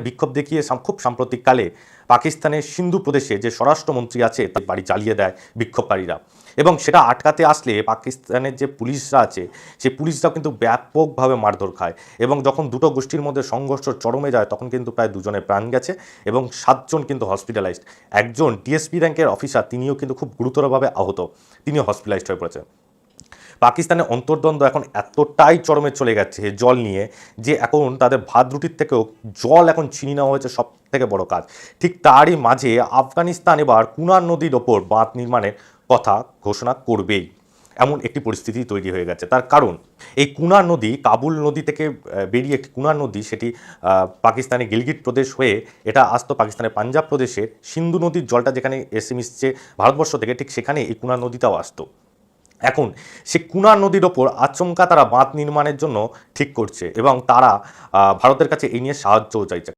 বিক্ষোভ দেখিয়ে খুব সাম্প্রতিককালে পাকিস্তানের সিন্ধু প্রদেশে যে স্বরাষ্ট্রমন্ত্রী আছে তার বাড়ি জ্বালিয়ে দেয় বিক্ষোভকারীরা, এবং সেটা আটকাতে আসলে পাকিস্তানের যে পুলিশরা আছে সেই পুলিশরাও কিন্তু ব্যাপকভাবে মারধর খায়, এবং যখন দুটো গোষ্ঠীর মধ্যে সংঘর্ষ চরমে যায় তখন কিন্তু প্রায় দুজনের প্রাণ গেছে এবং 7জন কিন্তু হসপিটালাইজড। একজন ডিএসপি র্যাঙ্কের অফিসার তিনিও কিন্তু খুব গুরুতরভাবে আহত, তিনিও হসপিটালাইজড হয়ে পড়েছে। পাকিস্তানের অন্তর্দ্বন্দ্ব এখন এতটাই চরমে চলে গেছে জল নিয়ে, যে এখন তাদের ভাত রুটির থেকেও জল এখন ছিনিয়ে নেওয়া হয়েছে সব থেকে বড় কাজ। ঠিক তারই মাঝে আফগানিস্তান এবার কুনার নদীর ওপর বাঁধ নির্মাণের কথা ঘোষণা করবেই, এমন একটি পরিস্থিতি তৈরি হয়ে গেছে। তার কারণ এই কুনার নদী কাবুল নদী থেকে বেরিয়ে একটি কুনার নদী, সেটি পাকিস্তানের গিলগিট প্রদেশ হয়ে এটা আসতো পাকিস্তানের পাঞ্জাব প্রদেশের সিন্ধু নদীর জলটা যেখানে এসে মিশছে ভারতবর্ষ থেকে, ঠিক সেখানে এই কুনার নদীটাও আসতো। এখন সে কুনার নদীর ওপর আচমকা তারা বাঁধ নির্মাণের জন্য ঠিক করছে এবং তারা ভারতের কাছে এই নিয়ে সাহায্যও চাইছে।